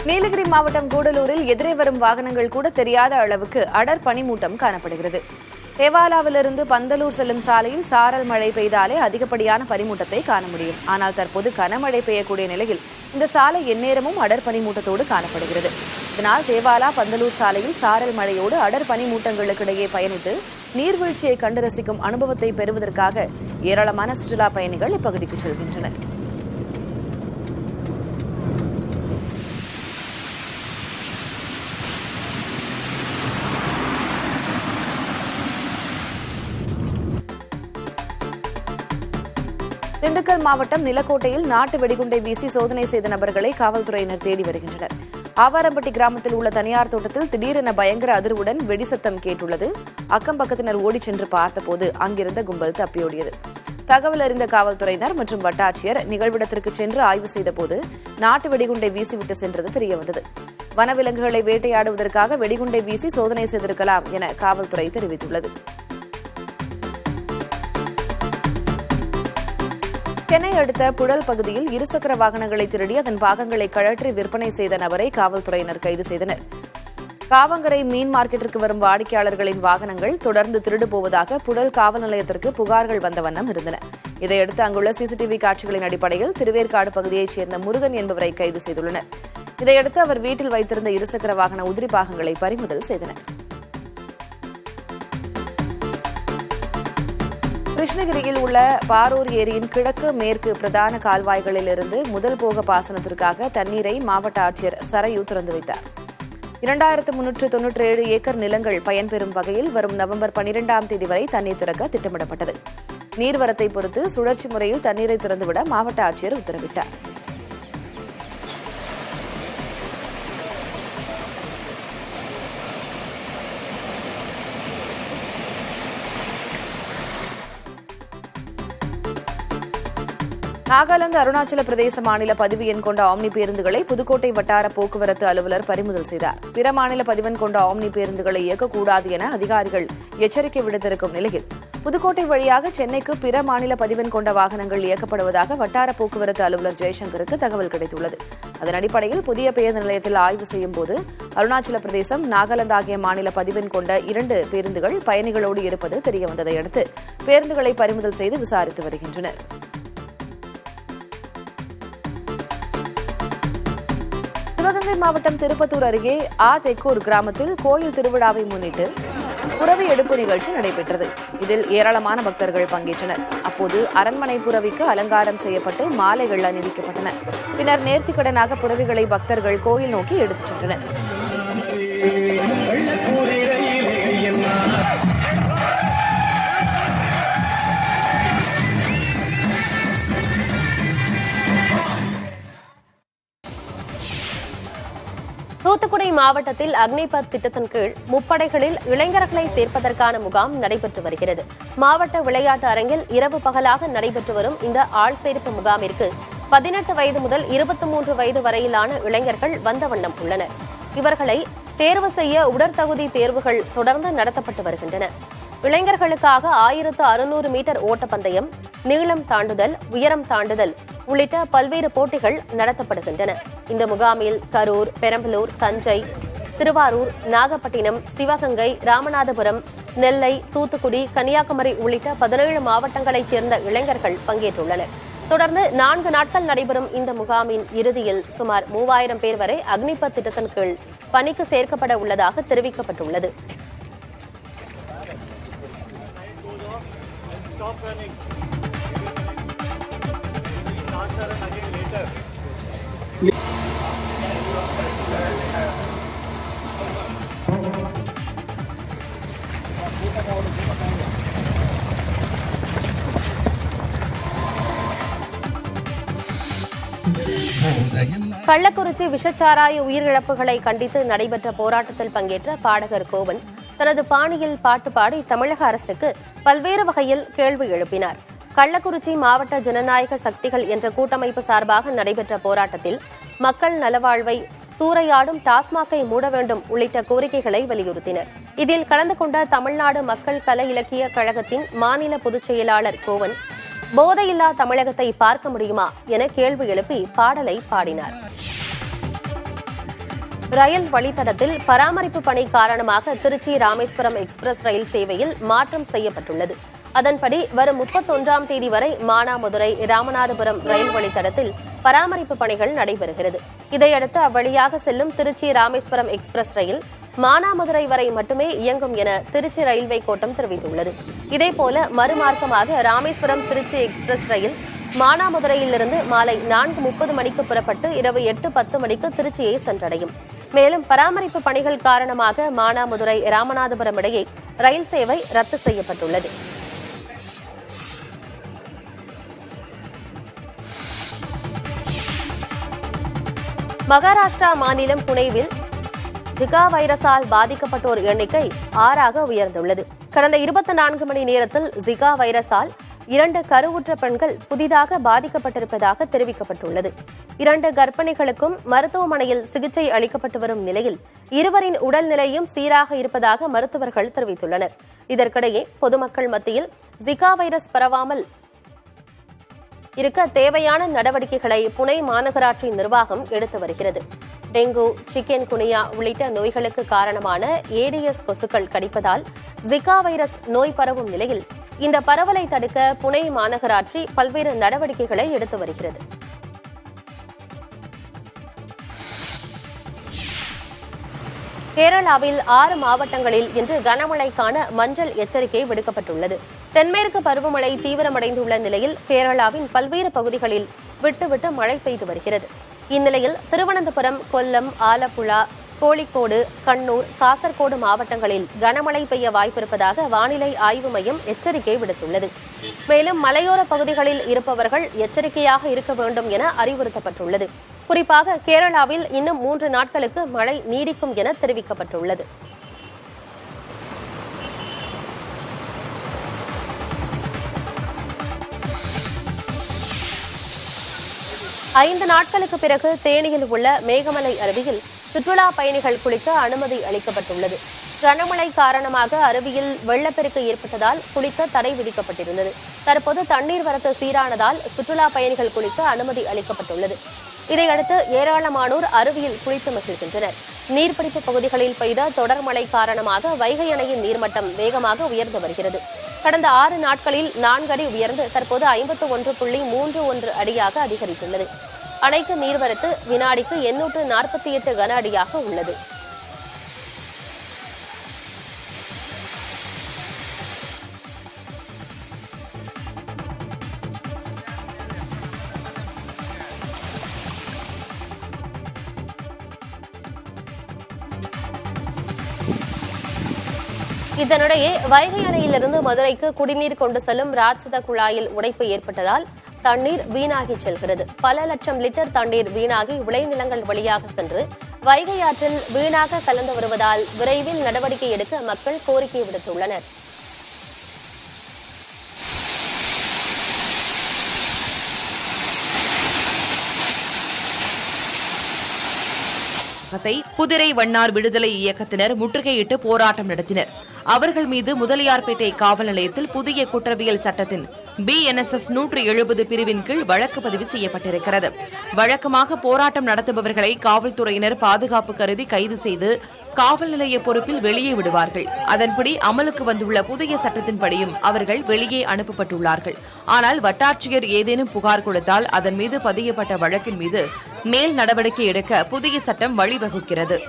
நீலகிரி மாவட்டம் கூடலூரில் எதிரே வரும் வாகனங்கள் கூட தெரியாத அளவுக்கு அடர் பனிமூட்டம் காணப்படுகிறது. தேவாலாவிலிருந்து பந்தலூர் செல்லும் சாலையில் சாரல் மழை பெய்தாலே அதிகப்படியான பனிமூட்டத்தை காண முடியும். ஆனால் தற்போது கனமழை பெய்யக்கூடிய நிலையில் இந்த சாலை எந்நேரமும் அடர் பனிமூட்டத்தோடு காணப்படுகிறது. இதனால் தேவாலா பந்தலூர் சாலையில் சாரல் மழையோடு அடர் பனிமூட்டங்களுக்கு இடையே பயணித்து நீர்வீழ்ச்சியை கண்டு ரசிக்கும் அனுபவத்தை பெறுவதற்காக ஏராளமான சுற்றுலா பயணிகள் இப்பகுதிக்கு செல்கின்றனர். திண்டுக்கல் மாவட்டம் நிலக்கோட்டையில் நாட்டு வெடிகுண்டை வீசி சோதனை செய்த நபர்களை காவல்துறையினர் தேடி வருகின்றனர். ஆவாரம்பட்டி கிராமத்தில் உள்ள தனியார் தோட்டத்தில் திடீரென பயங்கர அதிர்வுடன் வெடி சத்தம் கேட்டுள்ளது. அக்கம் பக்கத்தினர் ஓடிச் சென்று பார்த்தபோது அங்கிருந்த கும்பல் தப்பியோடியது. தகவல் அறிந்த காவல்துறையினர் மற்றும் வட்டாட்சியர் நிகழ்விடத்திற்கு சென்று ஆய்வு செய்தபோது நாட்டு வெடிகுண்டை வீசிவிட்டு சென்றது தெரியவந்தது. வனவிலங்குகளை வேட்டையாடுவதற்காக வெடிகுண்டை வீசி சோதனை செய்திருக்கலாம் என காவல்துறை தெரிவித்துள்ளது. சென்னை அடுத்த புழல் பகுதியில் இருசக்கர வாகனங்களை திருடி அதன் பாகங்களை கழற்றி விற்பனை செய்த நபரை காவல்துறையினர் கைது செய்தனர். காவங்கரை மீன் மார்க்கெட்டிற்கு வரும் வாடிக்கையாளர்களின் வாகனங்கள் தொடர்ந்து திருடு போவதாக புழல் காவல் நிலையத்திற்கு புகார்கள் வந்த வண்ணம் இருந்தன. இதையடுத்து அங்குள்ள சிசிடிவி காட்சிகளின் அடிப்படையில் திருவேற்காடு பகுதியைச் சேர்ந்த முருகன் என்பவரை கைது செய்துள்ளனர். இதையடுத்து அவர் வீட்டில் வைத்திருந்த இருசக்கர வாகன உதிரி பாகங்களை பறிமுதல் செய்தனர். கிருஷ்ணகிரியில் உள்ள பாரூர் ஏரியின் கிழக்கு மேற்கு பிரதான கால்வாய்களிலிருந்து முதல் போக பாசனத்திற்காக தண்ணீரை மாவட்ட ஆட்சியர் சரையு திறந்து வைத்தார். 2397 ஏக்கர் நிலங்கள் பயன்பெறும் வகையில் வரும் நவம்பர் 12ஆம் தேதி வரை தண்ணீர் திறக்க திட்டமிடப்பட்டது. நீர்வரத்தை பொறுத்து சுழற்சி முறையில் தண்ணீரை திறந்துவிட மாவட்ட ஆட்சியர் உத்தரவிட்டார். நாகாலாந்து அருணாச்சல பிரதேச மாநில பதிவு எண் கொண்ட ஆம்னி பேருந்துகளை புதுக்கோட்டை வட்டார போக்குவரத்து அலுவலர் பறிமுதல் செய்தார். பிற மாநில பதிவெண் கொண்ட ஆம்னி பேருந்துகளை இயக்கக்கூடாது என அதிகாரிகள் எச்சரிக்கை விடுத்திருக்கும் நிலையில் புதுக்கோட்டை வழியாக சென்னைக்கு பிற மாநில பதிவெண் கொண்ட வாகனங்கள் இயக்கப்படுவதாக வட்டார போக்குவரத்து அலுவலர் ஜெய்சங்கருக்கு தகவல் கிடைத்துள்ளது. அதன் அடிப்படையில் புதிய பேருந்து நிலையத்தில் ஆய்வு செய்யும் போது அருணாச்சல பிரதேசம், நாகாலாந்து ஆகிய மாநில பதிவெண் கொண்ட 2 பேருந்துகள் பயணிகளோடு இருப்பது தெரியவந்ததை அடுத்து பேருந்துகளை பறிமுதல் செய்து விசாரித்து வருகின்றனர். சிவகங்கை மாவட்டம் திருப்பத்தூர் அருகே தெக்கூர் கிராமத்தில் கோயில் திருவிழாவை முன்னிட்டு புரவி எடுப்பு நிகழ்ச்சி நடைபெற்றது. இதில் ஏராளமான பக்தர்கள் பங்கேற்றனர். அப்போது அரண்மனை புரவிக்கு அலங்காரம் செய்யப்பட்டு மாலைகள் அணிவிக்கப்பட்டன. பின்னர் நேர்த்திக்கடனாக புரவிகளை பக்தர்கள் கோயில் நோக்கி எடுத்துச் சென்றனர். தூத்துக்குடி மாவட்டத்தில் அக்னிபத் திட்டத்தின் கீழ் முப்படைகளில் இளைஞர்களை சேர்ப்பதற்கான முகாம் நடைபெற்று வருகிறது. மாவட்ட விளையாட்டு அரங்கில் இரவு பகலாக நடைபெற்று வரும் இந்த ஆள் சேர்ப்பு முகாமிற்கு 18 வயது முதல் 23 வயது வரையிலான இளைஞர்கள் வந்த வண்ணம் உள்ளனர். இவர்களை தேர்வு செய்ய உடற்தகுதி தேர்வுகள் தொடர்ந்து நடத்தப்பட்டு வருகின்றன. இளைஞர்களுக்காக 1600 மீட்டர் ஓட்டப்பந்தயம், நீளம் தாண்டுதல், உயரம் தாண்டுதல் உள்ளிட்ட பல்வேறு போட்டிகள் நடத்தப்படுகின்றன. இந்த முகாமில் கரூர், பெரம்பலூர், தஞ்சை, திருவாரூர், நாகப்பட்டினம், சிவகங்கை, ராமநாதபுரம், நெல்லை, தூத்துக்குடி, கன்னியாகுமரி உள்ளிட்ட 17 மாவட்டங்களைச் சேர்ந்த இளைஞர்கள் பங்கேற்றுள்ளனர். தொடர்ந்து 4 நாட்கள் நடைபெறும் இந்த முகாமின் இறுதியில் சுமார் 3000 பேர் வரை அக்னிபத் திட்டத்தின் கீழ் பணிக்கு சேர்க்கப்பட உள்ளதாக தெரிவிக்கப்பட்டுள்ளது. கள்ளக்குறிச்சி விஷச்சாராய உயிரிழப்புகளை கண்டித்து நடைபெற்ற போராட்டத்தில் பங்கேற்ற பாடகர் கோவன் தனது பாணியில் பாட்டு பாடி தமிழக அரசுக்கு பல்வேறு வகையில் கேள்வி எழுப்பினார். கள்ளக்குறிச்சி மாவட்ட ஜனநாயக சக்திகள் என்ற கூட்டமைப்பு சார்பாக நடைபெற்ற போராட்டத்தில் மக்கள் நலவாழ்வை சூறையாடும் டாஸ்மாகை மூட வேண்டும் உள்ளிட்ட கோரிக்கைகளை வலியுறுத்தினர். இதில் கலந்து கொண்ட தமிழ்நாடு மக்கள் கலை இலக்கிய கழகத்தின் மாநில பொதுச் செயலாளர் கோவன் போதையில்லா தமிழகத்தை பார்க்க முடியுமா என கேள்வி எழுப்பி பாடலை பாடினார். ரயில் வழித்தடத்தில் பராமரிப்பு பணி காரணமாக திருச்சி ராமேஸ்வரம் எக்ஸ்பிரஸ் ரயில் சேவையில் மாற்றம் செய்யப்பட்டுள்ளது. அதன்படி வரும் 31ஆம் தேதி வரை மானாமதுரை ராமநாதபுரம் ரயில் வழித்தடத்தில் பராமரிப்பு பணிகள் நடைபெறுகிறது. இதையடுத்து அவ்வழியாக செல்லும் திருச்சி ராமேஸ்வரம் எக்ஸ்பிரஸ் ரயில் மானாமதுரை வரை மட்டுமே இயங்கும் என திருச்சி ரயில்வே கோட்டம் தெரிவித்துள்ளது. இதேபோல மறுமார்க்கமாக ராமேஸ்வரம் திருச்சி எக்ஸ்பிரஸ் ரயில் மானாமதுரையிலிருந்து மாலை 4:30 மணிக்கு புறப்பட்டு இரவு 8:10 மணிக்கு திருச்சியை சென்றடையும். மேலும் பராமரிப்பு பணிகள் காரணமாக மானாமதுரை ராமநாதபுரம் இடையே ரயில் சேவை ரத்து செய்யப்பட்டுள்ளது. மகாராஷ்டிரா மாநிலம் புனேவில் ஜிகா வைரஸால் பாதிக்கப்பட்டோர் எண்ணிக்கை 6ஆக உயர்ந்துள்ளது. கடந்த 24 மணி நேரத்தில் ஜிகா வைரஸால் 2 கருவுற்ற பெண்கள் புதிதாக பாதிக்கப்பட்டிருப்பதாக தெரிவிக்கப்பட்டுள்ளது. 2 கர்ப்பிணிகளுக்கும் மருத்துவமனையில் சிகிச்சை அளிக்கப்பட்டு வரும் நிலையில் இருவரின் உடல்நிலையும் சீராக இருப்பதாக மருத்துவர்கள் தெரிவித்துள்ளனர். இதற்கிடையே பொதுமக்கள் மத்தியில் ஜிகா வைரஸ் பரவாமல் இருக்க தேவையான நடவடிக்கைகளை புனே மாநகராட்சி நிர்வாகம் எடுத்து வருகிறது. டெங்கு, சிக்கன் குனியா உள்ளிட்ட நோய்களுக்கு காரணமான ஏடிஎஸ் கொசுக்கள் கடிப்பதால் ஜிகா வைரஸ் நோய் பரவும் நிலையில் இந்த பரவலை தடுக்க புனே மாநகராட்சி பல்வேறு நடவடிக்கைகளை எடுத்து வருகிறது. கேரளாவில் 6 மாவட்டங்களில் இன்று கனமழைக்கான மஞ்சள் எச்சரிக்கை விடுக்கப்பட்டுள்ளது. தென்மேற்கு பருவமழை தீவிரமடைந்துள்ள நிலையில் கேரளாவின் பல்வேறு பகுதிகளில் விட்டுவிட்டு மழை பெய்து வருகிறது. இந்நிலையில் திருவனந்தபுரம், கொல்லம், ஆலப்புழா, கோழிக்கோடு, கண்ணூர், காசர்கோடு மாவட்டங்களில் கனமழை பெய்ய வாய்ப்பிருப்பதாக வானிலை ஆய்வு மையம் எச்சரிக்கை விடுத்துள்ளது. மேலும் மலையோர பகுதிகளில் இருப்பவர்கள் எச்சரிக்கையாக இருக்க வேண்டும் என அறிவுறுத்தப்பட்டுள்ளது. குறிப்பாக கேரளாவில் இன்னும் 3 நாட்களுக்கு மழை நீடிக்கும் என தெரிவிக்கப்பட்டுள்ளது. ஐந்து நாட்களுக்கு பிறகு தேனியில் உள்ள மேகமலை அருவியில் சுற்றுலா பயணிகள் குளிக்க அனுமதி அளிக்கப்பட்டுள்ளது. கனமழை காரணமாக அருவியில் வெள்ளப்பெருக்கு ஏற்பட்டதால் குளிக்க தடை விதிக்கப்பட்டிருந்தது. தற்போது தண்ணீர் வரத்து சீரானதால் சுற்றுலா பயணிகள் குளிக்க அனுமதி அளிக்கப்பட்டுள்ளது. இதையடுத்து ஏராளமானோர் அருவியில் குளித்து மகிழ்கின்றனர். நீர்பிடிப்பு பகுதிகளில் பெய்த தொடர் மழை காரணமாக வைகை அணையின் நீர்மட்டம் வேகமாக உயர்ந்து வருகிறது. கடந்த 6 நாட்களில் 4 அடி உயர்ந்து தற்போது 51.31 அடியாக அதிகரித்துள்ளது. அணைக்கு நீர்வரத்து வினாடிக்கு 848 கன அடியாக உள்ளது. இதனிடையே வைகை அணையிலிருந்து மதுரைக்கு குடிநீர் கொண்டு செல்லும் ராட்சத குழாயில் உடைப்பு ஏற்பட்டதால் தண்ணீர் வீணாகி செல்கிறது. பல லட்சம் லிட்டர் தண்ணீர் வீணாகி விளைநிலங்கள் வழியாக சென்று வைகை ஆற்றில் வீணாக கலந்து வருவதால் விரைவில் நடவடிக்கை எடுக்க மக்கள் கோரிக்கை விடுத்துள்ளனர். குதிரை வண்ணார் விடுதலை இயக்கத்தினர் முற்றுகையிட்டு போராட்டம் நடத்தினர். அவர்கள் மீது முதலியார்பேட்டை காவல் நிலையத்தில் புதிய குற்றவியல் சட்டத்தின் BNSS 170 பிரிவின் கீழ் வழக்கு பதிவு செய்யப்பட்டிருக்கிறது. வழக்கமாக போராட்டம் நடத்துபவர்களை காவல்துறையினர் பாதுகாப்பு கருதி கைது செய்து காவல் நிலைய பொறுப்பில் வெளியே விடுவார்கள். அதன்படி அமலுக்கு வந்துள்ள புதிய சட்டத்தின்படியும் அவர்கள் வெளியே அனுப்பப்பட்டுள்ளார்கள். ஆனால் வட்டாட்சியர் ஏதேனும் புகார் கொடுத்தால் அதன் மீது பதியப்பட்ட வழக்கின் மீது மேல் நடவடிக்கை எடுக்க புதிய சட்டம் வழிவகுக்கிறது.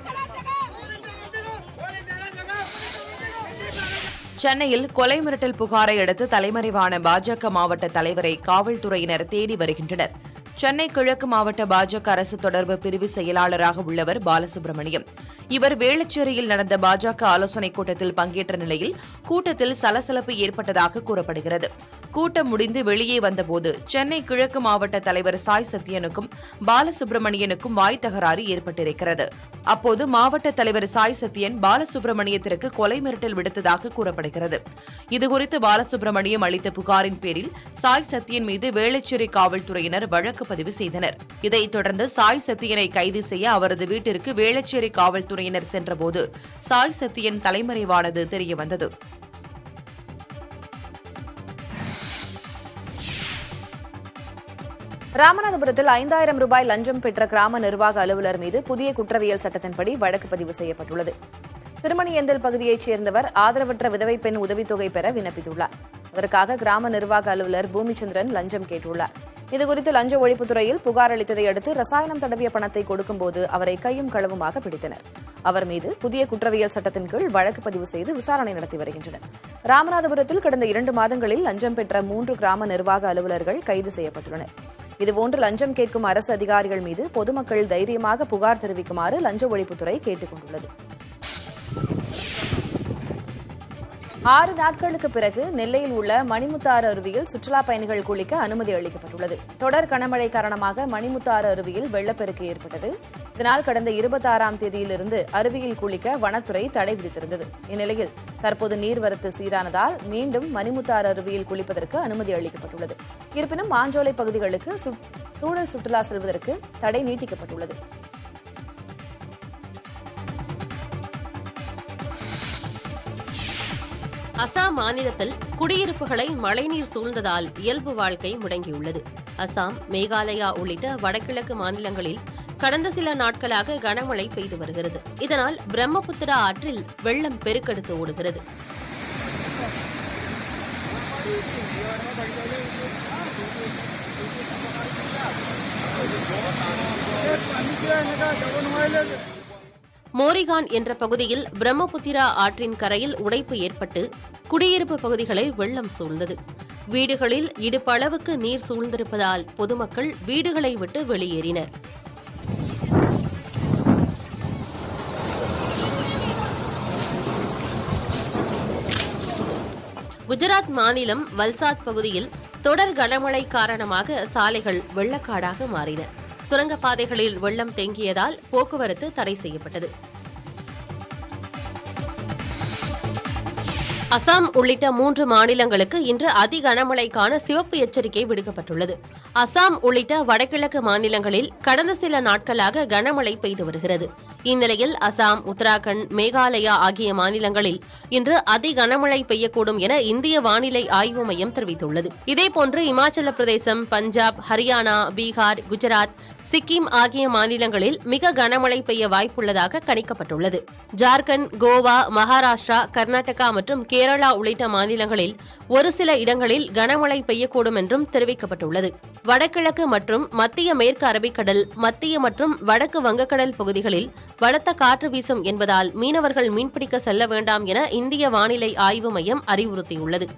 சென்னையில் கொலை மிரட்டல் புகாரை அடுத்து தலைமறைவான பாஜக மாவட்ட தலைவரை காவல்துறையினர் தேடி வருகின்றனர். சென்னை கிழக்கு மாவட்ட பாஜக அரசு தொடர்பு பிரிவு செயலாளராக உள்ளவர் பாலசுப்ரமணியம். இவர் வேளச்சேரியில் நடந்த பாஜக ஆலோசனைக் கூட்டத்தில் பங்கேற்ற நிலையில் கூட்டத்தில் சலசலப்பு ஏற்பட்டதாக கூறப்படுகிறது. கூட்டம் முடிந்து வெளியே வந்தபோது சென்னை கிழக்கு மாவட்ட தலைவர் சாய் சத்யனுக்கும் பாலசுப்ரமணியனுக்கும் வாய் தகராறு ஏற்பட்டிருக்கிறது. அப்போது மாவட்ட தலைவர் சாய் சத்யன் பாலசுப்ரமணியத்திற்கு கொலை மிரட்டல் விடுத்ததாக கூறப்படுகிறது. இதுகுறித்து பாலசுப்ரமணியம் அளித்த புகாரின் பேரில் சாய் சத்யன் மீது வேளச்சேரி காவல்துறையினர் வழக்கு பதிவு செய்தனர். இதைத் தொடர்ந்து சாய் சத்யனை கைது செய்ய அவரது வீட்டிற்கு வேளச்சேரி காவல்துறையினர் சென்றபோது சாய் சத்யன் தலைமறைவானது தெரியவந்தது. ராமநாதபுரத்தில் 5000 ரூபாய் லஞ்சம் பெற்ற கிராம நிர்வாக அலுவலர் மீது புதிய குற்றவியல் சட்டத்தின்படி வழக்கு பதிவு செய்யப்பட்டுள்ளது. சிறுமணியந்தல் பகுதியைச் சேர்ந்தவர் ஆதரவற்ற விதவை பெண் உதவித்தொகை பெற விண்ணப்பித்துள்ளார். அதற்காக கிராம நிர்வாக அலுவலர் பூமிச்சந்திரன் லஞ்சம் கேட்டுள்ளார். இதுகுறித்து லஞ்ச ஒழிப்புத்துறையில் புகார் அளித்ததை அடுத்து ரசாயனம் தடவிய பணத்தை கொடுக்கும்போது அவரை கையும் களவுமாக பிடித்தனர். அவர் மீது புதிய குற்றவியல் சட்டத்தின் கீழ் வழக்கு பதிவு செய்து விசாரணை நடத்தி வருகின்றனர். ராமநாதபுரத்தில் கடந்த 2 மாதங்களில் லஞ்சம் பெற்ற 3 கிராம நிர்வாக அலுவலர்கள் கைது செய்யப்பட்டுள்ளனர். இதுபோன்று லஞ்சம் கேட்கும் அரசு அதிகாரிகள் மீது பொதுமக்கள் தைரியமாக புகார் தெரிவிக்குமாறு லஞ்ச ஒழிப்புத்துறை கேட்டுக் கொண்டுள்ளது. 6 நாட்களுக்கு பிறகு நெல்லையில் உள்ள மணிமுத்தாறு அருவியில் சுற்றுலாப் பயணிகள் குளிக்க அனுமதி அளிக்கப்பட்டுள்ளது. தொடர் கனமழை காரணமாக மணிமுத்தாறு அருவியில் வெள்ளப்பெருக்கு ஏற்பட்டது. இதனால் கடந்த 26ஆம் தேதியிலிருந்து அருவியில் குளிக்க வனத்துறை தடை விதித்திருந்தது. இந்நிலையில் தற்போது நீர்வரத்து சீரானதால் மீண்டும் மணிமுத்தாறு அருவியில் குளிப்பதற்கு அனுமதி அளிக்கப்பட்டுள்ளது. இருப்பினும் மாஞ்சோலை பகுதிகளுக்கு சூழல் சுற்றுலா செல்வதற்கு தடை நீட்டிக்கப்பட்டுள்ளது. அசாம் மாநிலத்தில் குடியிருப்புகளை மழைநீர் சூழ்ந்ததால் இயல்பு வாழ்க்கை முடங்கியுள்ளது. அசாம், மேகாலயா உள்ளிட்ட வடகிழக்கு மாநிலங்களில் கடந்த சில நாட்களாக கனமழை பெய்து வருகிறது. இதனால் பிரம்மபுத்திரா ஆற்றில் வெள்ளம் பெருக்கெடுத்து ஓடுகிறது. மோரிகான் என்ற பகுதியில் பிரம்மபுத்திரா ஆற்றின் கரையில் உடைப்பு ஏற்பட்டு குடியிருப்பு பகுதிகளை வெள்ளம் சூழ்ந்தது. வீடுகளில் இடுப்பளவுக்கு நீர் சூழ்ந்திருப்பதால் பொதுமக்கள் வீடுகளை விட்டு வெளியேறினர். குஜராத் மாநிலம் வல்சாத் பகுதியில் தொடர் கனமழை காரணமாக சாலைகள் வெள்ளக்காடாக மாறின. சுரங்கப்பாதைகளில் வெள்ளம் தேங்கியதால் போக்குவரத்து தடை செய்யப்பட்டது. அசாம் உள்ளிட்ட 3 மாநிலங்களுக்கு இன்று அதி கனமழைக்கான சிவப்பு எச்சரிக்கை விடுக்கப்பட்டுள்ளது. அசாம் உள்ளிட்ட வடகிழக்கு மாநிலங்களில் கடந்த சில நாட்களாக கனமழை பெய்து வருகிறது. இந்நிலையில் அசாம், உத்தராகண்ட், மேகாலயா ஆகிய மாநிலங்களில் இன்று அதி கனமழை பெய்யக்கூடும் என இந்திய வானிலை ஆய்வு மையம் தெரிவித்துள்ளது. இதேபோன்று இமாச்சல பிரதேசம், பஞ்சாப், ஹரியானா, பீகார், குஜராத், சிக்கிம் ஆகிய மாநிலங்களில் மிக கனமழை பெய்ய வாய்ப்புள்ளதாக கணிக்கப்பட்டுள்ளது. ஜார்க்கண்ட், கோவா, மகாராஷ்டிரா, கர்நாடகா மற்றும் கேரளா உள்ளிட்ட மாநிலங்களில் ஒரு சில இடங்களில் கனமழை பெய்யக்கூடும் என்றும் தெரிவிக்கப்பட்டுள்ளது. வடகிழக்கு மற்றும் மத்திய மேற்கு அரபிக்கடல், மத்திய மற்றும் வடக்கு வங்கக்கடல் பகுதிகளில் பலத்த காற்று வீசும் என்பதால் மீனவர்கள் மீன்பிடிக்க செல்ல வேண்டாம் என இந்திய வானிலை ஆய்வு மையம் அறிவுறுத்தியுள்ளது.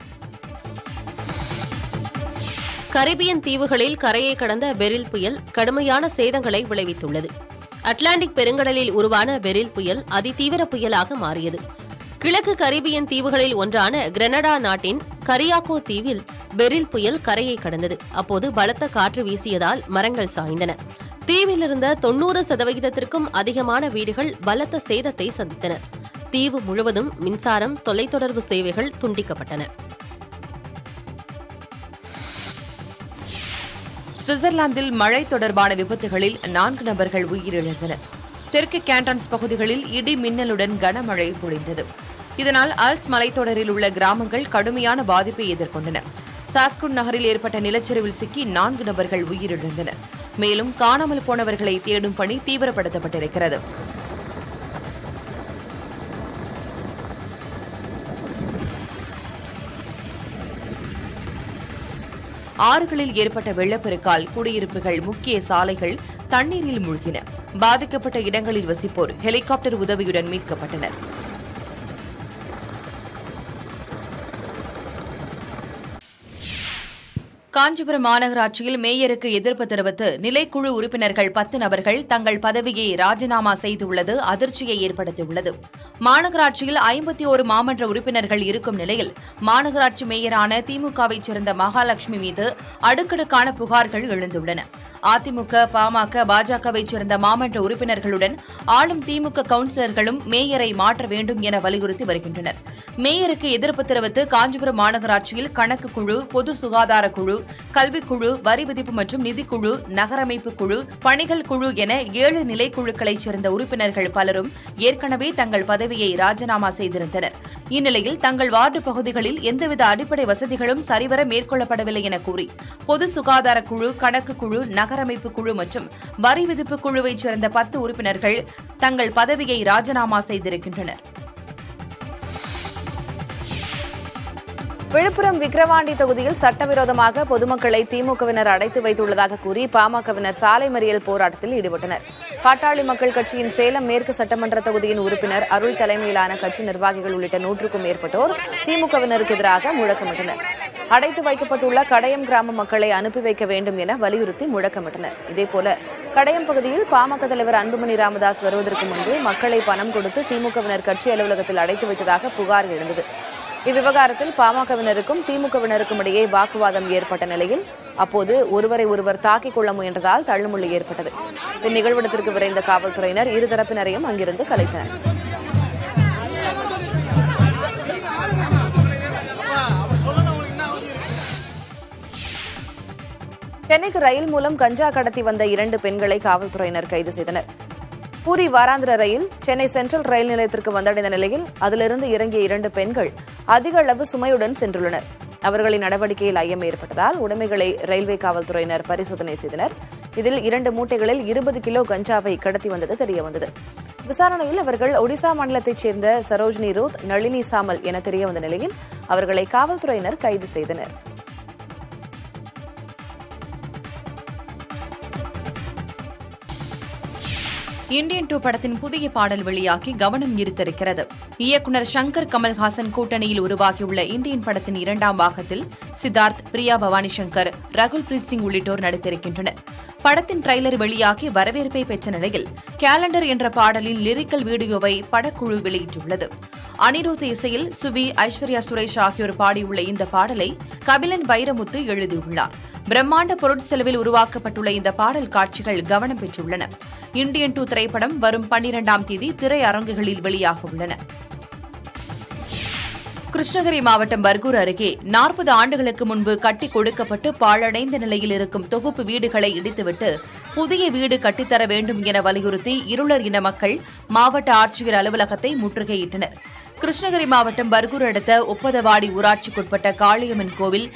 கரிபியன் தீவுகளில் கரையை கடந்த பெரில் புயல் கடுமையான சேதங்களை விளைவித்துள்ளது. அட்லாண்டிக் பெருங்கடலில் உருவான பெரில் புயல் அதிதீவிர புயலாக மாறியது. கிழக்கு கரிபியன் தீவுகளில் ஒன்றான கிரெனடா நாட்டின் கரியாக்கோ தீவில் பெரில் புயல் கரையை கடந்தது. அப்போது பலத்த காற்று வீசியதால் மரங்கள் சாய்ந்தன. தீவில் இருந்த 90% அதிகமான வீடுகள் பலத்த சேதத்தை சந்தித்தன. தீவு முழுவதும் மின்சாரம், தொலைத்தொடர்பு சேவைகள் துண்டிக்கப்பட்டன. சுவிட்சர்லாந்தில் மழை தொடர்பான விபத்துகளில் 4 நபர்கள் உயிரிழந்தனர். தெற்கு கேண்டன்ஸ் பகுதிகளில் இடி மின்னலுடன் கனமழை பொழிந்தது. இதனால் ஆல்ஸ் மலைத்தொடரில் உள்ள கிராமங்கள் கடுமையான பாதிப்பை எதிர்கொண்டன. சாஸ்குன் நகரில் ஏற்பட்ட நிலச்சரிவில் சிக்கி 4 நபர்கள் உயிரிழந்தனர். மேலும் காணாமல் போனவர்களை தேடும் பணி தீவிரப்படுத்தப்பட்டிருக்கிறது. ஆறுகளில் ஏற்பட்ட வெள்ளப்பெருக்கால் குடியிருப்புகள், முக்கிய சாலைகள் தண்ணீரில் மூழ்கின. பாதிக்கப்பட்ட இடங்களில் வசிப்போர் ஹெலிகாப்டர் உதவியுடன் மீட்கப்பட்டனர். காஞ்சிபுரம் மாநகராட்சியில் மேயருக்கு எதிர்ப்பு தெரிவித்து நிலைக்குழு உறுப்பினர்கள் 10 நபர்கள் தங்கள் பதவியை ராஜினாமா செய்துள்ளது அதிர்ச்சியை ஏற்படுத்தியுள்ளது. மாநகராட்சியில் 51 மாமன்ற உறுப்பினர்கள் இருக்கும் நிலையில் மாநகராட்சி மேயரான திமுகவைச் சேர்ந்த மகாலட்சுமி மீது அடுக்கடுக்கான புகார்கள் எழுந்துள்ளன. அதிமுக, பாமக, பாஜகவைச் சேர்ந்த மாமன்ற உறுப்பினர்களுடன் ஆளும் திமுக கவுன்சிலர்களும் மேயரை மாற்ற வேண்டும் என வலியுறுத்தி வருகின்றனர். மேயருக்கு எதிர்ப்பு தெரிவித்து காஞ்சிபுரம் மாநகராட்சியில் கணக்கு குழு, பொது சுகாதார குழு, கல்விக்குழு, வரி விதிப்பு மற்றும் நிதிக்குழு, நகரமைப்பு குழு, பணிகள் குழு என 7 நிலைக்குழுக்களைச் சேர்ந்த உறுப்பினர்கள் பலரும் ஏற்கனவே தங்கள் பதவியை ராஜினாமா செய்திருந்தனர். இந்நிலையில் தங்கள் வார்டு பகுதிகளில் எந்தவித அடிப்படை வசதிகளும் சரிவர மேற்கொள்ளப்படவில்லை என கூறி பொது சுகாதார குழு, கணக்கு குழு, நகரமைப்பு குழு மற்றும் வரி விதிப்பு குழுவைச் சேர்ந்த 10 உறுப்பினர்கள் தங்கள் பதவியை ராஜினாமா செய்திருக்கின்றனர். விழுப்புரம் விக்கிரவாண்டி தொகுதியில் சட்டவிரோதமாக பொதுமக்களை திமுகவினர் அடைத்து வைத்துள்ளதாக கூறி பாமகவினர் சாலை மறியல் போராட்டத்தில் ஈடுபட்டனர். பாட்டாளி மக்கள் கட்சியின் சேலம் மேற்கு சட்டமன்ற தொகுதியின் உறுப்பினர் அருள் தலைமையிலான கட்சி நிர்வாகிகள் உள்ளிட்ட 100க்கும் மேற்பட்டோர் திமுகவினருக்கு எதிராக முழக்கமிட்டனர். அடைத்து வைக்கப்பட்டுள்ள கடையம் கிராம மக்களை அனுப்பி வைக்க வேண்டும் என வலியுறுத்தி முழக்கமிட்டனர். இதேபோல கடையம் பகுதியில் பாமக தலைவர் அன்புமணி ராமதாஸ் வருவதற்கு முன்பு மக்களை பணம் கொடுத்து திமுகவினர் கட்சி அலுவலகத்தில் அடைத்து வைத்ததாக புகார் எழுந்தது. இவ்விவகாரத்தில் பாமகவினருக்கும் திமுகவினருக்கும் இடையே வாக்குவாதம் ஏற்பட்ட நிலையில் அப்போது ஒருவரை ஒருவர் தாக்கிக் கொள்ள முயன்றதால் தள்ளுமுள்ளி ஏற்பட்டது. இந்நிகழ்விடத்திற்கு விரைந்த காவல்துறையினர் இருதரப்பினரையும் அங்கிருந்து கலைத்தனர். சென்னைக்கு ரயில் மூலம் கஞ்சா கடத்தி வந்த 2 பெண்களை காவல்துறையினர் கைது செய்தனர். பூரி வாராந்திர ரயில் சென்னை சென்ட்ரல் ரயில் நிலையத்திற்கு வந்தடைந்த நிலையில் அதிலிருந்து இறங்கிய 2 பெண்கள் அதிக அளவு சுமையுடன் சென்றுள்ளனர். அவர்களின் நடவடிக்கையில் ஐயம் ஏற்பட்டதால் உடைமைகளை ரயில்வே காவல்துறையினர் பரிசோதனை செய்தனர். இதில் 2 மூட்டைகளில் 20 கிலோ கஞ்சாவை கடத்தி வந்தது தெரியவந்தது. விசாரணையில் அவர்கள் ஒடிசா மாநிலத்தைச் சேர்ந்த சரோஜினி ரோத், நளினி சாமல் என தெரியவந்த நிலையில் அவர்களை காவல்துறையினர் கைது செய்தனர். இந்தியன் 2 படத்தின் புதிய பாடல் வெளியாகி கவனம் ஈர்த்திருக்கிறது. இயக்குநர் சங்கர் கமல்ஹாசன் கூட்டணியில் உருவாகியுள்ள இந்தியன் படத்தின் 2ஆம் பாகத்தில் சித்தார்த், பிரியா பவானி சங்கர், ரகுல் பிரீத் சிங் உள்ளிட்டோர் நடித்திருக்கின்றனர். படத்தின் ட்ரெய்லர் வெளியாகி வரவேற்பை பெற்ற நிலையில் கேலண்டர் என்ற பாடலின் லிரிக்கல் வீடியோவை படக்குழு வெளியிட்டுள்ளது. அனிருத் இசையில் சுவி, ஐஸ்வர்யா சுரேஷ் ஆகியோர் பாடியுள்ள இந்த பாடலை கபிலன் வைரமுத்து எழுதியுள்ளார். பிரம்மாண்ட பொருட்செலவில் உருவாக்கப்பட்டுள்ள இந்த பாடல் காட்சிகள் கவனம் பெற்றுள்ளன. இந்தியன் 2 திரைப்படம் வரும் 12ஆம் தேதி திரையரங்குகளில் வெளியாக உள்ளன. கிருஷ்ணகிரி மாவட்டம் பர்கூர் அருகே 40 ஆண்டுகளுக்கு முன்பு கட்டி கொடுக்கப்பட்டு பாழடைந்த நிலையில் இருக்கும் தொகுப்பு வீடுகளை இடித்துவிட்டு புதிய வீடு கட்டித்தர வேண்டும் என வலியுறுத்தி இருளர் இன மக்கள் மாவட்ட ஆட்சியர் அலுவலகத்தை முற்றுகையிட்டனர். கிருஷ்ணகிரி மாவட்டம் பர்கூர் அடுத்த ஒப்பதவாடி ஊராட்சிக்குட்பட்ட காளியம்மன் கோவில்,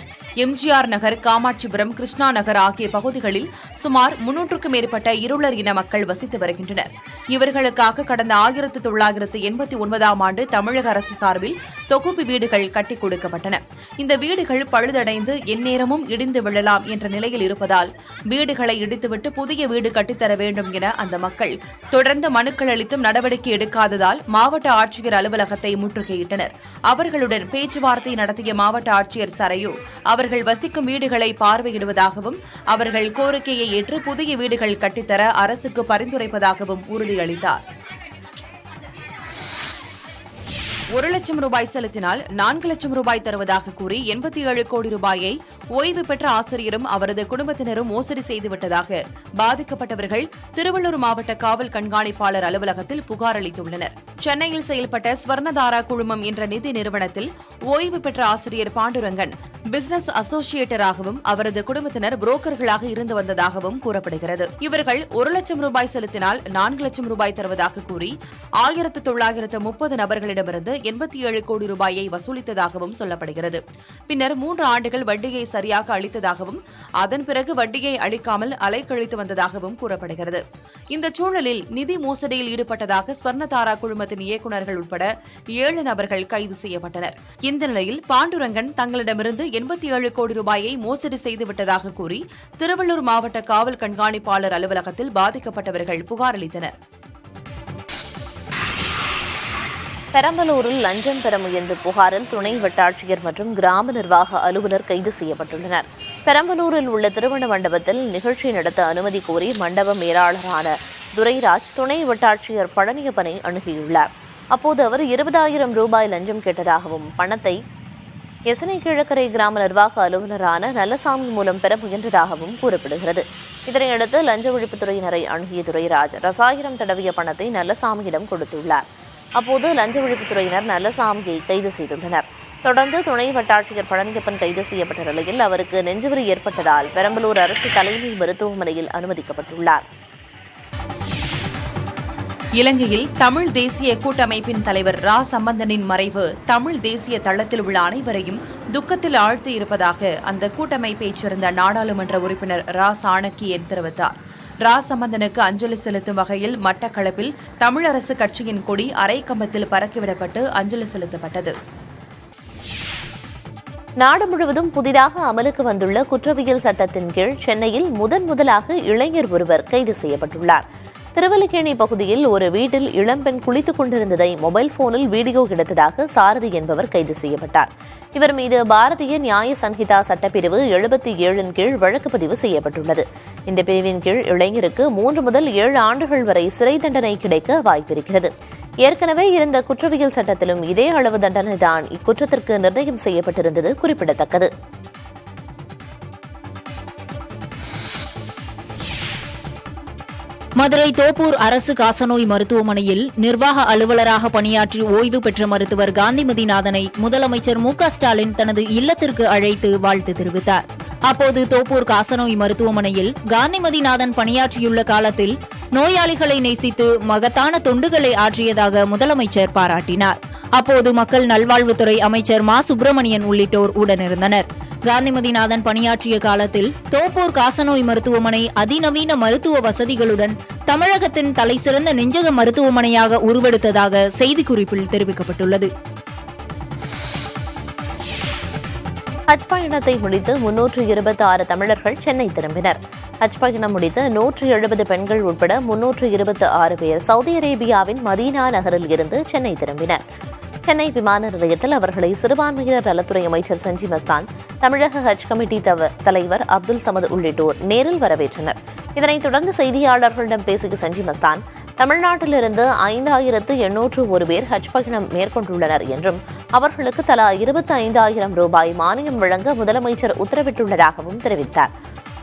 எம்ஜிஆர் நகர், காமாட்சிபுரம், கிருஷ்ணா நகர் ஆகிய பகுதிகளில் சுமார் 300க்கும் மேற்பட்ட இருளர் இன மக்கள் வசித்து வருகின்றனர். இவர்களுக்காக கடந்த 1989ஆம் ஆண்டு தமிழக அரசு சார்பில் தொகுப்பு வீடுகள் கட்டிக் கொடுக்கப்பட்டன. இந்த வீடுகள் பழுதடைந்து எந்நேரமும் இடிந்து விழலாம் என்ற நிலையில் இருப்பதால் வீடுகளை இடித்துவிட்டு புதிய வீடு கட்டித்தர வேண்டும் என அந்த மக்கள் தொடர்ந்து மனுக்கள் அளித்தும் நடவடிக்கை எடுக்காததால் மாவட்ட ஆட்சியர் அலுவலகத்தை முற்றுகையிட்டனர். அவர்களுடன் பேச்சுவார்த்தை நடத்திய மாவட்ட ஆட்சியர் சரையு அவர்கள் வசிக்கும் வீடுகளை பார்வையிடுவதாகவும் அவர்கள் கோரிக்கையை ஏற்று புதிய வீடுகள் கட்டித்தர அரசுக்கு பரிந்துரைப்பதாகவும் உறுதியளித்தார். 1 லட்சம் ரூபாய் செலுத்தினால் 4 லட்சம் ரூபாய் தருவதாக கூறி 87 கோடி ரூபாயை ஓய்வு பெற்ற ஆசிரியரும் அவரது குடும்பத்தினரும் மோசடி செய்துவிட்டதாக பாதிக்கப்பட்டவர்கள் திருவள்ளூர் மாவட்ட காவல் கண்காணிப்பாளர் அலுவலகத்தில் புகார் அளித்துள்ளனர். சென்னையில் செயல்பட்ட ஸ்வர்ணதாரா குழுமம் என்ற நிதி நிறுவனத்தில் ஓய்வு பெற்ற ஆசிரியர் பாண்டுரங்கன் பிசினஸ் அசோசியேட்டராகவும் அவரது குடும்பத்தினர் புரோக்கர்களாக இருந்து வந்ததாகவும் கூறப்படுகிறது. இவர்கள் 1 லட்சம் ரூபாய் செலுத்தினால் 4 லட்சம் ரூபாய் தருவதாக கூறி 1930 நபர்களிடமிருந்து 87 கோடி ரூபாயை வசூலித்ததாகவும் சொல்லப்படுகிறது. பின்னர் 3 ஆண்டுகள் வட்டியை சரியாக அளித்ததாகவும் அதன் பிறகு வட்டியை அளிக்காமல் அலைக்கழித்து வந்ததாகவும் கூறப்படுகிறது. இந்த சூழலில் நிதி மோசடியில் ஈடுபட்டதாக ஸ்வர்ணதாரா குழுமத்தின் இயக்குநர்கள் உட்பட 7 நபர்கள் கைது செய்யப்பட்டனர். இந்த நிலையில் பாண்டுரங்கன் தங்களிடமிருந்து 87 கோடி ரூபாயை மோசடி செய்துவிட்டதாக கூறி திருவள்ளூர் மாவட்ட காவல் கண்காணிப்பாளர் அலுவலகத்தில் பாதிக்கப்பட்டவர்கள் புகார் அளித்தனர். பெரம்பலூரில் லஞ்சம் பெற முயன்ற புகாரில் துணை வட்டாட்சியர் மற்றும் கிராம நிர்வாக அலுவலர் கைது செய்யப்பட்டுள்ளனர். பெரம்பலூரில் உள்ள திருமண மண்டபத்தில் நிகழ்ச்சி நடத்த அனுமதி கோரி மண்டப மேலாளரான துரைராஜ் துணை வட்டாட்சியர் பழனியப்பனை அணுகியுள்ளார். அப்போது அவர் 20,000 ரூபாய் லஞ்சம் கேட்டதாகவும் பணத்தை எசனை கிழக்கரை கிராம நிர்வாக அலுவலரான நல்லசாமி மூலம் பெற முயன்றதாகவும் கூறப்படுகிறது. இதனையடுத்து லஞ்ச ஒழிப்புத்துறையினரை அணுகிய துரைராஜ் ரசாயனம் தடவிய பணத்தை நல்லசாமியிடம் கொடுத்துள்ளார். அப்போது லஞ்ச ஒழிப்புத்துறையினர் நல்லசாமியை கைது செய்துள்ளனர். தொடர்ந்து துணை வட்டாட்சியர் பழனியப்பன் கைது செய்யப்பட்ட நிலையில் அவருக்கு நெஞ்சுவலி ஏற்பட்டதால் பெரம்பலூர் அரசு தலைமை மருத்துவமனையில் அனுமதிக்கப்பட்டுள்ளார். இலங்கையில் தமிழ் தேசிய கூட்டமைப்பின் தலைவர் ரா சம்பந்தனின் மறைவு தமிழ் தேசிய தளத்தில் உள்ள அனைவரையும் துக்கத்தில் ஆழ்த்தி இருப்பதாக அந்த கூட்டமைப்பைச் சேர்ந்த நாடாளுமன்ற உறுப்பினர் ரா சாணக்கியன் தெரிவித்தார். ரா சம்பந்தனுக்கு அஞ்சலி செலுத்தும் வகையில் மட்டக்களப்பில் தமிழரசு கட்சியின் கொடி அரைக்கம்பத்தில் பறக்கிவிடப்பட்டு அஞ்சலி செலுத்தப்பட்டது. நாடு முழுவதும் புதிதாக அமலுக்கு வந்துள்ள குற்றவியல் சட்டத்தின் கீழ் சென்னையில் முதலாக இளைஞர் ஒருவர் கைது செய்யப்பட்டுள்ளார். திருவல்லிக்கேணி பகுதியில் ஒரு வீட்டில் இளம்பெண் குளித்துக் கொண்டிருந்ததை மொபைல் போனில் வீடியோ எடுத்ததாக சாரதி என்பவர் கைது செய்யப்பட்டார். இவர் மீது பாரதிய நியாய சன்ஹிதா சட்டப்பிரிவு 77 கீழ் வழக்கு பதிவு செய்யப்பட்டுள்ளது. இந்த பிரிவின் கீழ் இளைஞருக்கு 3 முதல் 7 ஆண்டுகள் வரை சிறை தண்டனை கிடைக்க வாய்ப்பிருக்கிறது. ஏற்கனவே இருந்த குற்றவியல் சட்டத்திலும் இதே அளவு தண்டனைதான் இக்குற்றத்திற்கு நிர்ணயம் செய்யப்பட்டிருந்தது குறிப்பிடத்தக்கது. மதுரை தோப்பூர் அரசு காசநோய் மருத்துவமனையில் நிர்வாக அலுவலராக பணியாற்றி ஓய்வு பெற்ற மருத்துவர் காந்திமதிநாதனை முதலமைச்சர் மு.க.ஸ்டாலின் தனது இல்லத்திற்கு அழைத்து வாழ்த்து தெரிவித்தார். அப்போது தோப்பூர் காசநோய் மருத்துவமனையில் காந்திமதிநாதன் பணியாற்றியுள்ள காலத்தில் நோயாளிகளை நேசித்து மகத்தான தொண்டுகளை ஆற்றியதாக முதலமைச்சர் பாராட்டினார். அப்போது மக்கள் நல்வாழ்வுத்துறை அமைச்சர் மா சுப்பிரமணியன் உள்ளிட்டோர் உடனிருந்தனர். காந்திமதிநாதன் பணியாற்றிய காலத்தில் தோப்பூர் காசநோய் மருத்துவமனை அதிநவீன மருத்துவ வசதிகளுடன் தமிழகத்தின் தலைசிறந்த நெஞ்சக மருத்துவமனையாக உருவெடுத்ததாக செய்திக்குறிப்பில் தெரிவிக்கப்பட்டுள்ளது. ஹஜ் பயணத்தை முடித்து 326 தமிழர்கள் சென்னை திரும்பினர். ஹஜ் பயணம் முடித்த 170 பெண்கள் உட்பட 326 பேர் சவுதி அரேபியாவின் மதீனா நகரில் இருந்து சென்னை திரும்பினர். சென்னை விமான நிலையத்தில் அவர்களை சிறுபான்மையினர் நலத்துறை அமைச்சர் செஞ்சி மஸ்தான், தமிழக ஹஜ் கமிட்டி தலைவர் அப்துல் சமது உள்ளிட்டோர் நேரில் வரவேற்றனர். இதனைத் தொடர்ந்து செய்தியாளர்களிடம் பேசிய செஞ்சி மஸ்தான், தமிழ்நாட்டிலிருந்து 5801 பேர் ஹஜ் பயணம் மேற்கொண்டுள்ளனர் என்றும் அவர்களுக்கு தலா 25,000 ரூபாய் மானியம் வழங்க முதலமைச்சர் உத்தரவிட்டுள்ளதாகவும் தெரிவித்தார்.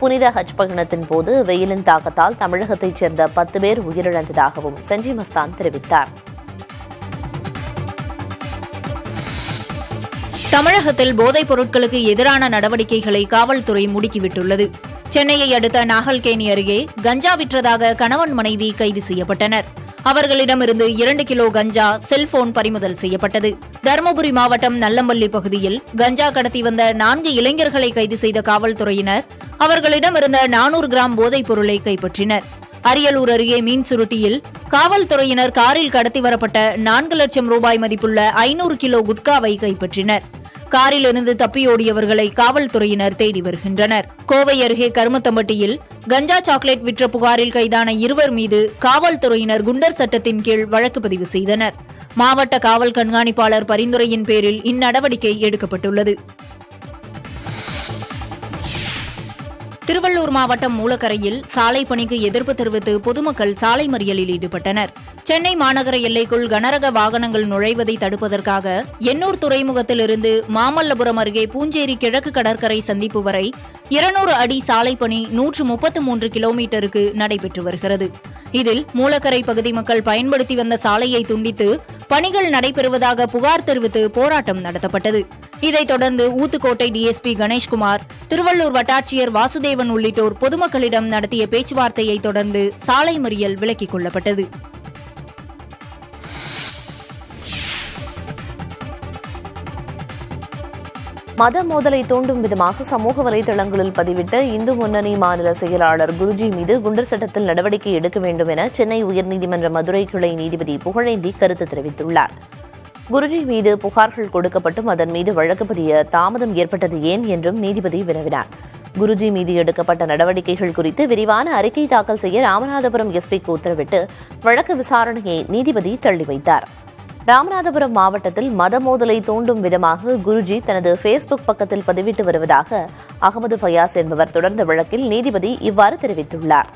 புனித ஹஜ் பயணத்தின் போது வெயிலின் தாக்கத்தால் தமிழகத்தைச் சேர்ந்த 10 பேர் உயிரிழந்ததாகவும் செஞ்சி மஸ்தான் தெரிவித்தார். தமிழகத்தில் போதைப் பொருட்களுக்கு எதிரான நடவடிக்கைகளை காவல்துறை முடுக்கிவிட்டுள்ளது. சென்னையை அடுத்த நாகல்கேணி அருகே கஞ்சா விற்றதாக கணவன் மனைவி கைது செய்யப்பட்டனர். அவர்களிடமிருந்து 2 கிலோ கஞ்சா, செல்போன் பறிமுதல் செய்யப்பட்டது. தருமபுரி மாவட்டம் நல்லம்பள்ளி பகுதியில் கஞ்சா கடத்தி வந்த 4 இளைஞர்களை கைது செய்த காவல்துறையினர் அவர்களிடமிருந்த 400 கிராம் போதைப் பொருளை கைப்பற்றினர். அரியலூர் அருகே மீன் சுருட்டியில் காவல்துறையினர் காரில் கடத்தி வரப்பட்ட 4 லட்சம் ரூபாய் மதிப்புள்ள 500 கிலோ குட்காவை கைப்பற்றினர். காரிலிருந்து தப்பியோடியவர்களை காவல்துறையினர் தேடி வருகின்றனர். கோவை அருகே கருமத்தம்பட்டியில் கஞ்சா சாக்லேட் விற்ற புகாரில் கைதான 2 மீது காவல்துறையினர் குண்டர் சட்டத்தின் கீழ் வழக்கு பதிவு செய்தனர். மாவட்ட காவல் கண்காணிப்பாளர் பரிந்துரையின் பேரில் இந்நடவடிக்கை எடுக்கப்பட்டுள்ளது. திருவள்ளூர் மாவட்டம் மூலக்கரையில் சாலை பணிக்கு எதிர்ப்பு தெரிவித்து பொதுமக்கள் சாலை மறியலில் ஈடுபட்டனர். சென்னை மாநகர எல்லைக்குள் கனரக வாகனங்கள் நுழைவதை தடுப்பதற்காக எண்ணூர் துறைமுகத்திலிருந்து மாமல்லபுரம் அருகே பூஞ்சேரி கிழக்கு கடற்கரை சந்திப்பு வரை 200 அடி சாலை பணி 133 கிலோமீட்டருக்கு நடைபெற்று வருகிறது. இதில் மூலக்கரை பகுதி மக்கள் பயன்படுத்தி வந்த சாலையை துண்டித்து பணிகள் நடைபெறுவதாக புகார் தெரிவித்து போராட்டம் நடத்தப்பட்டது. இதைத் தொடர்ந்து ஊத்துக்கோட்டை டிஎஸ்பி கணேஷ்குமார், திருவள்ளூர் வட்டாட்சியர் வாசுதேவன் உள்ளிட்டோர் பொதுமக்களிடம் நடத்திய பேச்சுவார்த்தையை தொடர்ந்து சாலை மறியல் விலக்கிக் கொள்ளப்பட்டது. மத மோதலை தூண்டும் விதமாக சமூக வலைதளங்களில் பதிவிட்ட இந்து முன்னணி மாநில செயலாளர் குருஜி மீது குண்டர் சட்டத்தில் நடவடிக்கை எடுக்க வேண்டும் என சென்னை உயர்நீதிமன்ற மதுரை கிளை நீதிபதி புகழேந்தி கருத்து தெரிவித்துள்ளார். குருஜி மீது புகார்கள் கொடுக்கப்பட்டும் அதன் மீது வழக்கு பதிய தாமதம் ஏற்பட்டது ஏன் என்றும் நீதிபதி வினவினார். குருஜி மீது எடுக்கப்பட்ட நடவடிக்கைகள் குறித்து விரிவான அறிக்கை தாக்கல் செய்ய ராமநாதபுரம் எஸ்பிக்கு உத்தரவிட்டு வழக்கு விசாரணையை நீதிபதி தள்ளி வைத்தார். ராமநாதபுரம் மாவட்டத்தில் மத மோதலை தூண்டும் விதமாக குருஜி தனது ஃபேஸ்புக் பக்கத்தில் பதிவிட்டு வருவதாக அகமது ஃபயாஸ் என்பவர் தொடர்ந்த வழக்கில் நீதிபதி இவ்வாறு தெரிவித்துள்ளார்.